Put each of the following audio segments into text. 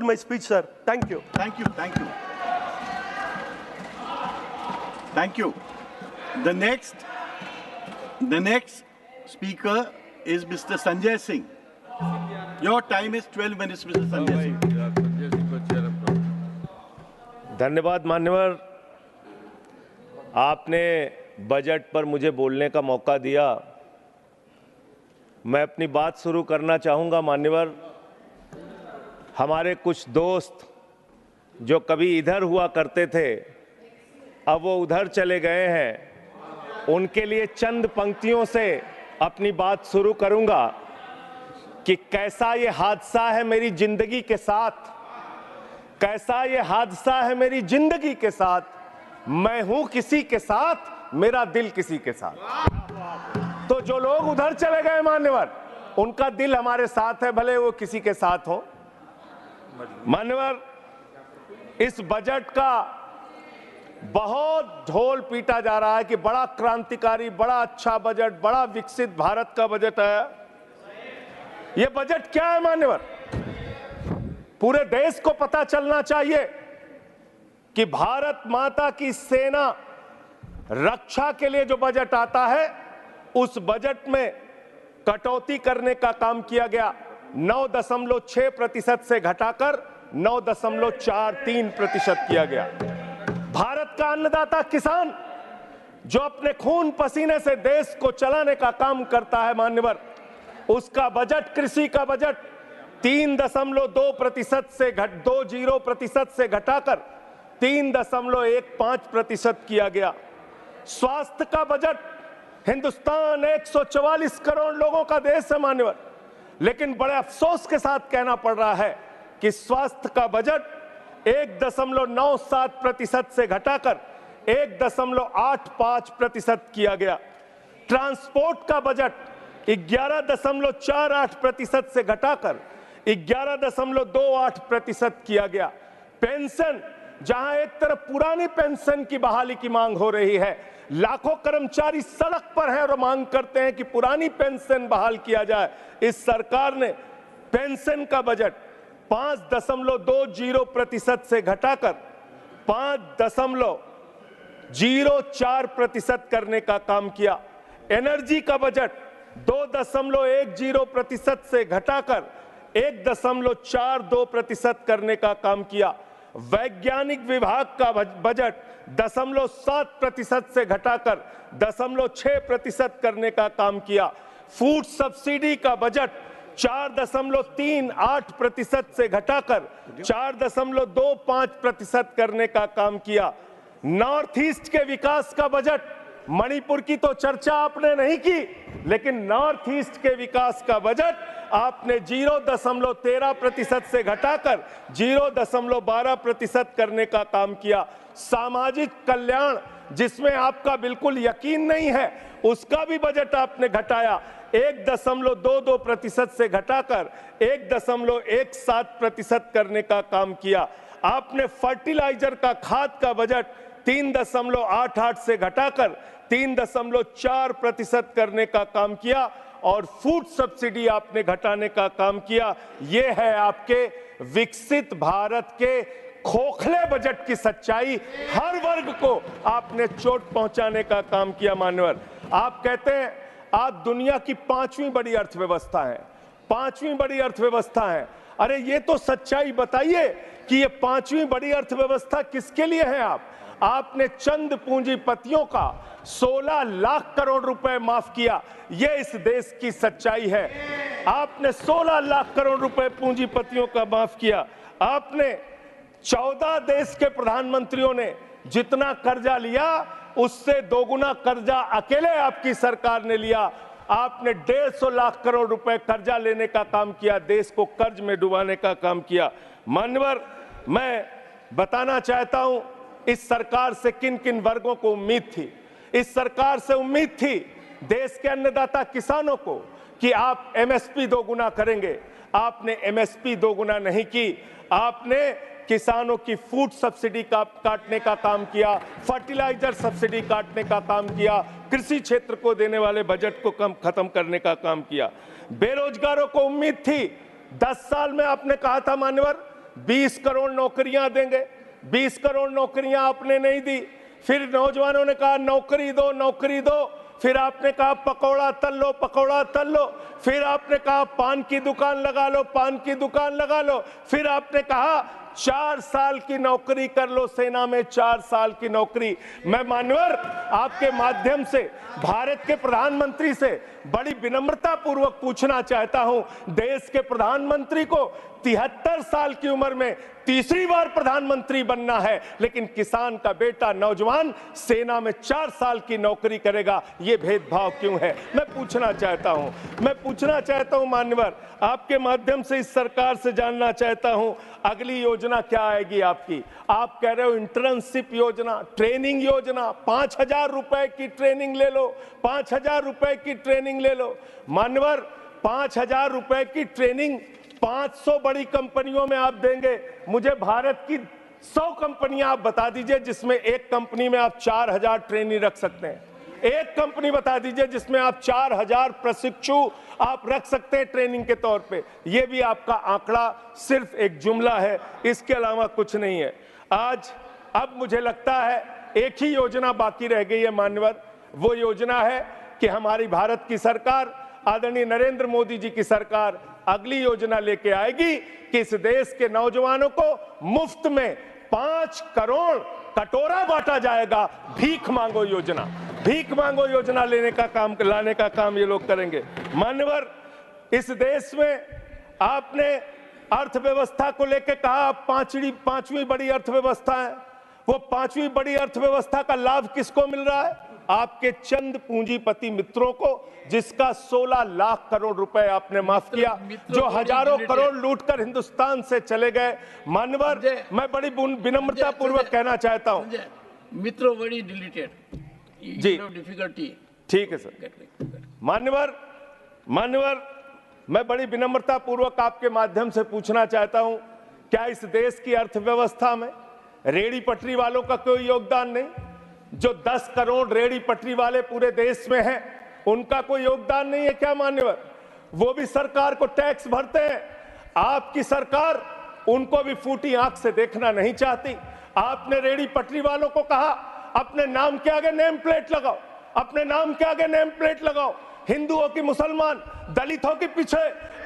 my speech, sir. Thank you. Thank you. Thank you. Thank you. The next speaker is Mr. Sanjay Singh. Your time is 12 minutes, Mr. Sanjay Singh. धन्यवाद मान्यवर, आपने budget पर मुझे बोलने का मौका दिया। मैं अपनी बात शुरू करना चाहूँगा। मान्यवर, हमारे कुछ दोस्त जो कभी इधर हुआ करते थे, अब वो उधर चले गए हैं। उनके लिए चंद पंक्तियों से अपनी बात शुरू करूँगा कि कैसा ये हादसा है मेरी जिंदगी के साथ, कैसा ये हादसा है मेरी जिंदगी के साथ, मैं हूं किसी के साथ, मेरा दिल किसी के साथ। तो जो लोग उधर चले गए मान्यवर, उनका दिल हमारे साथ है, भले वो किसी के साथ हो। मान्यवर, इस बजट का बहुत ढोल पीटा जा रहा है कि बड़ा क्रांतिकारी, बड़ा अच्छा बजट, बड़ा विकसित भारत का बजट है। यह बजट क्या है मान्यवर? पूरे देश को पता चलना चाहिए कि भारत माता की सेना रक्षा के लिए जो बजट आता है, उस बजट में कटौती करने का काम किया गया। 9.6% से घटाकर 9.43% किया गया। भारत का अन्नदाता किसान जो अपने खून पसीने से देश को चलाने का काम करता है मान्यवर, उसका बजट, कृषि का बजट 3.2% से 20% से घटाकर 3.15% किया गया। स्वास्थ्य का बजट, हिंदुस्तान 144 करोड़ लोगों का देश है मान्यवर, लेकिन बड़े अफसोस के साथ कहना पड़ रहा है कि स्वास्थ्य का बजट 1.97% से घटाकर 1.85% किया गया। ट्रांसपोर्ट का बजट 11.48% से घटाकर 11.28% किया गया। पेंशन, जहां एक तरफ पुरानी पेंशन की बहाली की मांग हो रही है, लाखों कर्मचारी सड़क पर हैं और मांग करते हैं कि पुरानी पेंशन बहाल किया जाए, इस सरकार ने पेंशन का बजट 5.20% से घटाकर 5.04% करने का काम किया। एनर्जी का बजट 2.10% से घटाकर 1.42% करने का काम किया। वैज्ञानिक विभाग का बजट 0.7% से घटाकर 0.6% करने का काम किया। फूड सब्सिडी का बजट 4.38% से घटाकर 4.25% करने का काम किया। नॉर्थ ईस्ट के विकास का बजट, मणिपुर की तो चर्चा आपने नहीं की, लेकिन नॉर्थ ईस्ट के विकास का बजट आपने 0.13% से घटाकर 0.12% करने का काम किया। सामाजिक कल्याण, जिसमें आपका बिल्कुल यकीन नहीं है, उसका भी बजट आपने घटाया। 1.22% से घटाकर 1.17% करने का काम किया। आपने फर्टिलाइजर का, खाद का बजट 3.88 से घटाकर 3.4% करने का काम किया और फूड सब्सिडी आपने घटाने का काम किया। ये है आपके विकसित भारत के खोखले बजट की सच्चाई। हर वर्ग को आपने चोट पहुंचाने का काम किया मान्यवर। आप कहते हैं आज दुनिया की 5वीं बड़ी अर्थव्यवस्था है, 5वीं बड़ी अर्थव्यवस्था है। अरे ये तो सच्चाई बताइए कि ये 5वीं बड़ी अर्थव्यवस्था किसके लिए है? आपने चंद पूंजीपतियों का 16 लाख करोड़ रुपए माफ किया। ये इस देश की सच्चाई है। आपने 16 लाख करोड़ रुपए पूंजीपतियों का माफ किया। आपने 14 देश के प्रधानमंत्रियों ने जितना कर्जा लिया, उससे दोगुना कर्जा अकेले आपकी सरकार ने लिया। आपने 150 लाख करोड़ रुपए कर्जा लेने का काम किया, देश को कर्ज में डुबाने का काम किया। मान्यवर, मैं बताना चाहता हूं इस सरकार से किन किन वर्गों को उम्मीद थी। इस सरकार से उम्मीद थी देश के अन्नदाता किसानों को कि आप एमएसपी दोगुना करेंगे। आपने एमएसपी दोगुना नहीं की। आपने किसानों की फूड सब्सिडी का काटने का काम किया, फर्टिलाइजर सब्सिडी काटने का काम किया, कृषि क्षेत्र को देने वाले बजट को खत्म करने का काम किया। बेरोजगारों को उम्मीद थी, 10 साल में आपने कहा था मान्यवर 20 करोड़ नौकरियां देंगे, 20 करोड़ नौकरियां आपने नहीं दी। फिर नौजवानों ने कहा नौकरी दो, नौकरी दो। फिर आपने कहा पकौड़ा तल लो, पकौड़ा तल लो। फिर आपने कहा पान की दुकान लगा लो, पान की दुकान लगा लो। फिर आपने कहा 4 साल की नौकरी कर लो सेना में, 4 साल की नौकरी। मैं मान्यवर आपके माध्यम से भारत के प्रधानमंत्री से बड़ी विनम्रता पूर्वक पूछना चाहता हूं, देश के प्रधानमंत्री को 73 साल की उम्र में तीसरी बार प्रधानमंत्री बनना है, लेकिन किसान का बेटा नौजवान सेना में 4 साल की नौकरी करेगा, ये भेदभाव क्यों है? मैं पूछना चाहता हूं मान्यवर, आपके माध्यम से इस सरकार से जानना चाहता हूं, अगली योजना क्या आएगी आपकी? आप कह रहे हो इंटर्नशिप योजना, ट्रेनिंग योजना, 5,000 रुपए की ट्रेनिंग ले लो, 5,000 रुपए की ट्रेनिंग ले लो। मान्यवर 5,000 रुपए की ट्रेनिंग 500 बड़ी कंपनियों में आप देंगे। मुझे भारत की 100 कंपनियां आप बता दीजिए जिसमें एक कंपनी में आप 4,000 ट्रेनी रख सकते हैं। एक कंपनी बता दीजिए जिसमें आप 4,000 प्रशिक्षु आप रख सकते हैं ट्रेनिंग के तौर पे। ये भी आपका आंकड़ा सिर्फ एक जुमला है, इसके अलावा कुछ नहीं है। अब मुझे लगता है एक ही योजना बाकी रह गई है मान्यवर, वो योजना है कि हमारी भारत की सरकार, आदरणीय नरेंद्र मोदी जी की सरकार अगली योजना लेके आएगी कि इस देश के नौजवानों को मुफ्त में 5 करोड़ कटोरा बांटा जाएगा। भीख मांगो योजना, भीख मांगो योजना लाने का काम ये लोग करेंगे। मान्यवर इस देश में आपने अर्थव्यवस्था को लेकर कहा पांचवी बड़ी अर्थव्यवस्था है। वो 5वीं बड़ी अर्थव्यवस्था का लाभ किसको मिल रहा है? आपके चंद पूंजीपति मित्रों को, जिसका 16 लाख करोड़ रुपए आपने माफ किया, जो हजारों करोड़ लूटकर हिंदुस्तान से चले गए। मान्यवर मैं बड़ी विनम्रता पूर्वक कहना चाहता हूं, मित्रों बड़ी डिलीटेड जी, डिफिकल्टी। ठीक है सर। मान्यवर मैं बड़ी विनम्रता पूर्वक आपके माध्यम से पूछना चाहता हूं, क्या इस देश की अर्थव्यवस्था में रेहड़ी पटरी वालों का कोई योगदान नहीं? जो 10 करोड़ रेहड़ी पटरी वाले पूरे देश में हैं, उनका कोई योगदान नहीं है क्या मान्यवर? वो भी सरकार को टैक्स भरते हैं। आपकी सरकार उनको भी फूटी आंख से देखना नहीं चाहती। आपने रेहड़ी पटरी वालों को कहा अपने नाम के आगे नेम प्लेट लगाओ, अपने नाम के आगे नेम प्लेट लगाओ। हिंदुओं की, मुसलमान, दलितों के पीछे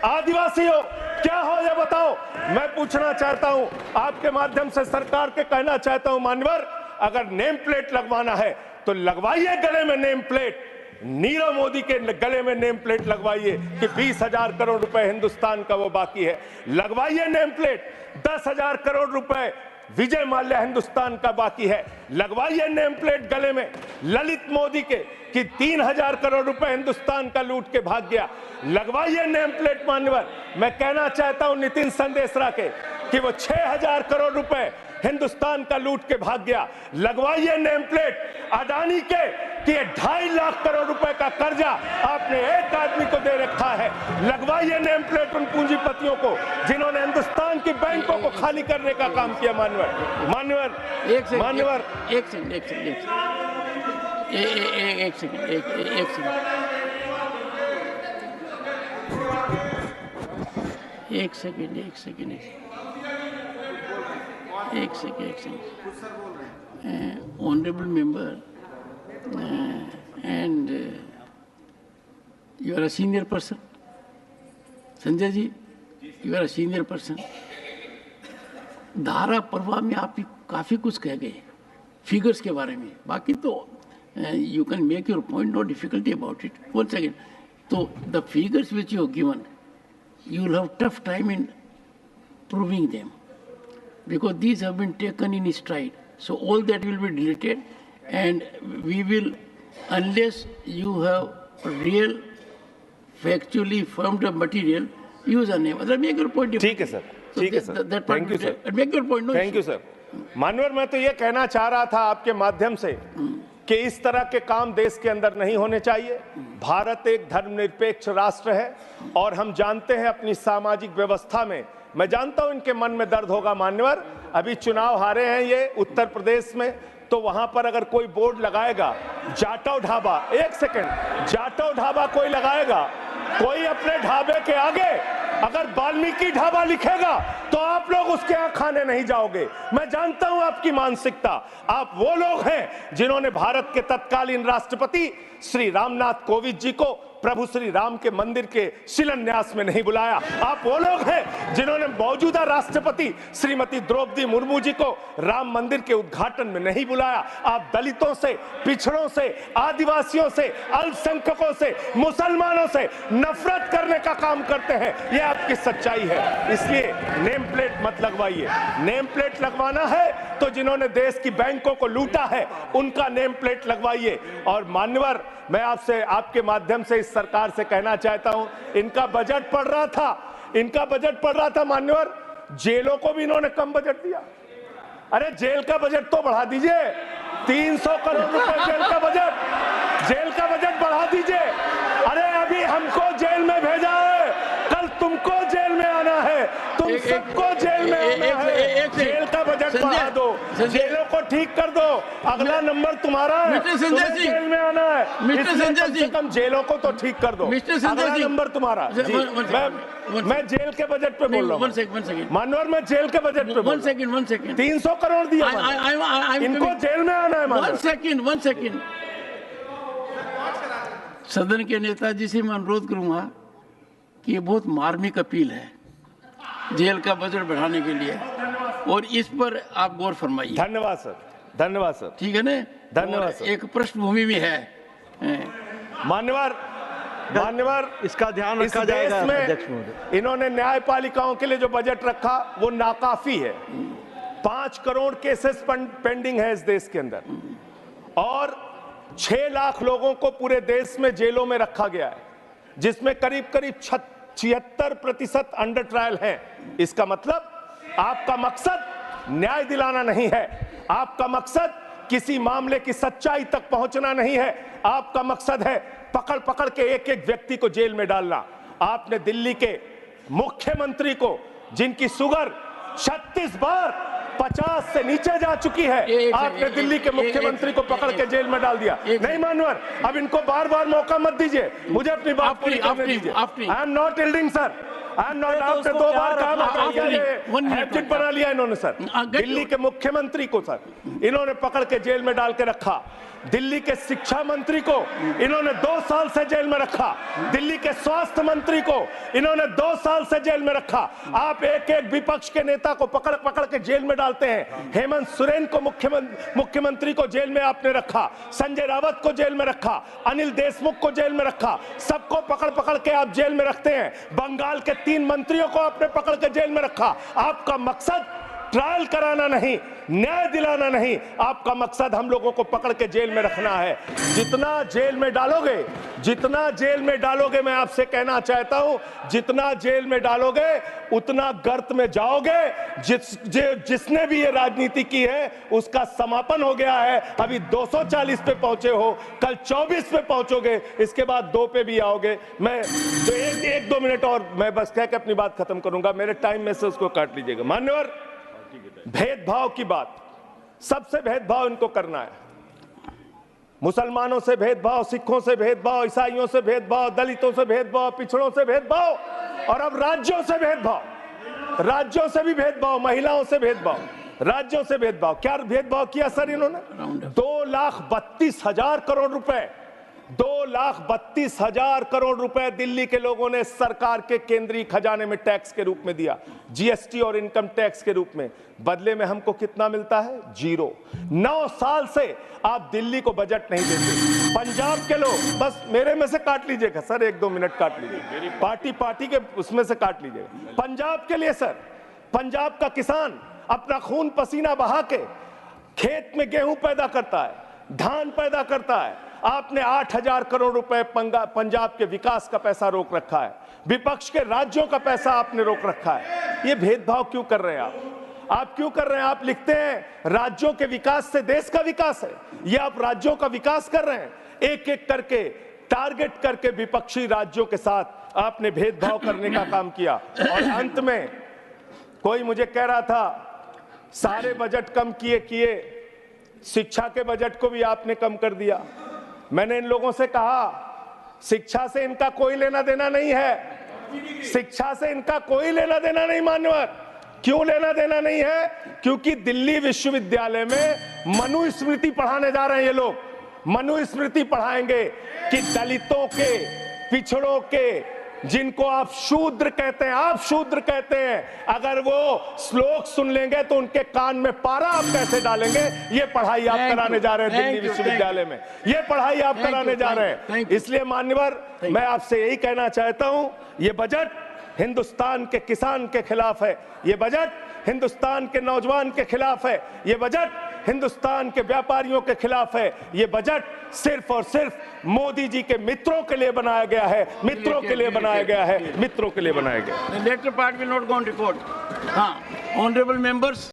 आदिवासी हो, क्या हो ये बताओ। मैं पूछना चाहता हूं, आपके माध्यम से सरकार के कहना चाहता हूं मान्यवर, अगर नेम प्लेट लगवाना है तो लगवाइए गले में नेम प्लेट। नीरव मोदी के गले में नेम प्लेट लगवाइए कि 20,000 करोड़ रुपए हिंदुस्तान का वो बाकी है, लगवाइए नेम प्लेट। 10,000 करोड़ रुपए विजय माल्या हिंदुस्तान का बाकी है, लगवाइए नेम प्लेट गले में। ललित मोदी के कि 3,000 करोड़ रुपए हिंदुस्तान का लूट के भाग गया, लगवाइए नेम प्लेट। मान्यवर मैं कहना चाहता हूं नितिन संदेशरा के कि वो 6,000 करोड़ रुपए हिंदुस्तान का लूट के भाग गया, लगवाइए नेम प्लेट। अडानी के कि 2.5 लाख करोड़ रुपए का कर्जा आपने एक आदमी को दे रखा है, लगवाइए नेम प्लेट उन पूंजीपतियों को जिन्होंने हिंदुस्तान की बैंकों को खाली करने का काम किया। मान्यवर एक second Honorable member, and you are a senior person. Sanjay ji, you are a senior person. धारा प्रवाह में आप काफी कुछ कह गए फिगर्स के बारे में, बाकी तो you can make your point, no difficulty about it. One second. So the figures which you have given, you will have tough time in proving them, because these have been taken in stride. So all that will be deleted, and we will, unless you have real, factually firmed up material, use a name. Make your point. ठीक है sir, ठीक है sir, thank you sir, make your point. Thank you sir. मानवर मैं तो ये कहना चाह रहा था आपके माध्यम से कि इस तरह के काम देश के अंदर नहीं होने चाहिए। भारत एक धर्मनिरपेक्ष राष्ट्र है और हम जानते हैं अपनी सामाजिक व्यवस्था में, मैं जानता हूं इनके मन में दर्द होगा मान्यवर, अभी चुनाव हारे हैं ये उत्तर प्रदेश में, तो वहां पर अगर कोई बोर्ड लगाएगा जाटव ढाबा, एक सेकंड, जाटव ढाबा कोई लगाएगा, कोई अपने ढाबे के आगे अगर वाल्मीकि ढाबा लिखेगा तो आप लोग उसके यहाँ खाने नहीं जाओगे। मैं जानता हूं आपकी मानसिकता। आप वो लोग हैं जिन्होंने भारत के तत्कालीन राष्ट्रपति श्री रामनाथ कोविंद जी को प्रभु श्री राम के मंदिर के शिलान्यास में नहीं बुलाया। आप वो लोग हैं जिन्होंने मौजूदा राष्ट्रपति श्रीमती द्रौपदी मुर्मू जी को राम मंदिर के उद्घाटन में नहीं बुलाया। आप दलितों से, पिछड़ों से, आदिवासियों से, अल्पसंख्यकों से, मुसलमानों से नफरत करने का काम करते हैं। यह आपकी सच्चाई है। इसलिए नेम प्लेट मत लगवाइए। नेम प्लेट लगवाना है तो जिन्होंने देश की बैंकों को लूटा है उनका नेम प्लेट लगवाइए। और मान्यवर, मैं आपसे, आपके माध्यम से इस सरकार से कहना चाहता हूं, इनका बजट पड़ रहा था मान्यवर, जेलों को भी इन्होंने कम बजट दिया। अरे जेल का बजट तो बढ़ा दीजिए, 300 करोड़ रुपए जेल का बजट बढ़ा दीजिए। अरे अभी हमको जेल में भेजा है, कल तुमको जेल में आना है, तुम सबको जेल में आना है। जेल का बजट बढ़ा दो, जेलों को ठीक कर दो, अगला नंबर तुम्हारा है, तुम्हें जेल में आना है। कम से कम जेलों को तो ठीक कर दो, अगला नंबर तुम्हारा। मैं जेल के बजट पे बोल रहा हूँ मानवर, मैं जेल के बजट पे बोल रहा हूँ। 300 करोड़ दिया, इनको जेल में आना है। वन सेकेंड सदन के नेताजी से मैं अनुरोध करूंगा कि ये बहुत मार्मिक अपील है जेल का बजट बढ़ाने के लिए, और इस पर आप गौर फरमाइए। धन्यवाद सर। ठीक है ना? धन्यवाद सर। एक पृष्ठभूमि भी है मान्यवर, इसका ध्यान रखा जाएगा। में इन्होंने न्यायपालिकाओं के लिए जो बजट रखा वो नाकाफी है। 5 करोड़ केसेस पेंडिंग है इस देश के अंदर, और 6 लाख लोगों को पूरे देश में जेलों में रखा गया है, जिसमें करीब 76% अंडर ट्रायल है। इसका मतलब आपका मकसद न्याय दिलाना नहीं है, आपका मकसद किसी मामले की सच्चाई तक पहुंचना नहीं है, आपका मकसद है पकड़ पकड़ के एक एक व्यक्ति को जेल में डालना। आपने दिल्ली के मुख्यमंत्री को, जिनकी शुगर 36 बार 50 से नीचे जा चुकी है, आपने दिल्ली के मुख्यमंत्री को पकड़ के जेल में डाल दिया। नहीं मानवर, अब इनको बार बार मौका मत दीजिए, मुझे अपनी बात पूरी करने दीजिए। I am not yielding sir, I am not. आपने 2 बार कहा, हैबिट बना लिया इन्होंने सर। दिल्ली के मुख्यमंत्री को सर इन्होंने पकड़ के जेल में डाल के रखा, दिल्ली के शिक्षा मंत्री को इन्होंने 2 साल से जेल में रखा, दिल्ली के स्वास्थ्य मंत्री को इन्होंने 2 साल से जेल में रखा। आप एक एक विपक्ष के नेता को पकड़ पकड़ के जेल में डालते हैं। हेमंत सोरेन को मुख्यमंत्री को जेल में आपने रखा, संजय रावत को जेल में रखा, अनिल देशमुख को जेल में रखा, सबको पकड़ पकड़ के आप जेल में रखते हैं। बंगाल के 3 मंत्रियों को आपने पकड़ के जेल में रखा। आपका मकसद ट्रायल कराना नहीं, न्याय दिलाना नहीं, आपका मकसद हम लोगों को पकड़ के जेल में रखना है। जितना जेल में डालोगे, मैं आपसे कहना चाहता हूं, जितना जेल में डालोगे उतना गर्त में जाओगे। जिसने भी ये राजनीति की है उसका समापन हो गया है। अभी 240 पे पहुंचे हो, कल 24 पे पहुंचोगे, इसके बाद 2 पे भी आओगे। मैं तो 1-2 मिनट और मैं बस कह के अपनी बात खत्म करूंगा, मेरे टाइम में से उसको काट लीजिएगा। मान्यवर, भेदभाव की बात, सबसे भेदभाव इनको करना है। मुसलमानों से भेदभाव, सिखों से भेदभाव, ईसाइयों से भेदभाव, दलितों से भेदभाव, पिछड़ों से भेदभाव, और अब राज्यों से भेदभाव, राज्यों से भी भेदभाव, महिलाओं से भेदभाव, राज्यों से भेदभाव। क्या भेदभाव किया सर इन्होंने? 2,32,000 करोड़ रुपए, 2,32,000 करोड़ रुपए दिल्ली के लोगों ने सरकार के केंद्रीय खजाने में टैक्स के रूप में दिया, जीएसटी और इनकम टैक्स के रूप में। बदले में हमको कितना मिलता है? 0। 9 साल से आप दिल्ली को बजट नहीं देते। पंजाब के लोग, बस मेरे में से काट लीजिएगा सर, 1-2 मिनट काट लीजिए, पार्टी के उसमें से काट लीजिएगा। पंजाब के लिए सर, पंजाब का किसान अपना खून पसीना बहा के खेत में गेहूं पैदा करता है, धान पैदा करता है। आपने 8,000 करोड़ रुपए पंजाब के विकास का पैसा रोक रखा है, विपक्ष के राज्यों का पैसा आपने रोक रखा है। ये भेदभाव क्यों कर रहे हैं आप क्यों कर रहे हैं? आप लिखते हैं राज्यों के विकास से देश का विकास है, ये आप राज्यों का विकास कर रहे हैं। एक एक करके टारगेट करके विपक्षी राज्यों के साथ आपने भेदभाव करने का काम किया। और अंत में कोई मुझे कह रहा था सारे बजट कम किए, शिक्षा के बजट को भी आपने कम कर दिया। मैंने इन लोगों से कहा शिक्षा से इनका कोई लेना देना नहीं है, शिक्षा से इनका कोई लेना देना नहीं मान्यवर। क्यों लेना देना नहीं है? क्योंकि दिल्ली विश्वविद्यालय में मनुस्मृति पढ़ाने जा रहे हैं ये लोग। मनुस्मृति पढ़ाएंगे कि दलितों के, पिछड़ों के, जिनको आप शूद्र कहते हैं, आप शूद्र कहते हैं, अगर वो श्लोक सुन लेंगे तो उनके कान में पारा आप कैसे डालेंगे? ये पढ़ाई आप कराने जा रहे हैं दिल्ली विश्वविद्यालय में। ये पढ़ाई आप कराने जा रहे हैं। इसलिए मान्यवर, मैं आपसे यही कहना चाहता हूं, ये बजट हिंदुस्तान के किसान के खिलाफ है, ये बजट हिंदुस्तान के नौजवान के खिलाफ है, ये बजट हिंदुस्तान के व्यापारियों के खिलाफ है, ये बजट सिर्फ और सिर्फ मोदी जी के मित्रों के लिए बनाया गया है, मित्रों के लिए बनाया गया है, मित्रों के लिए बनाया गया है। The later part will not go on record. हाँ, honorable members.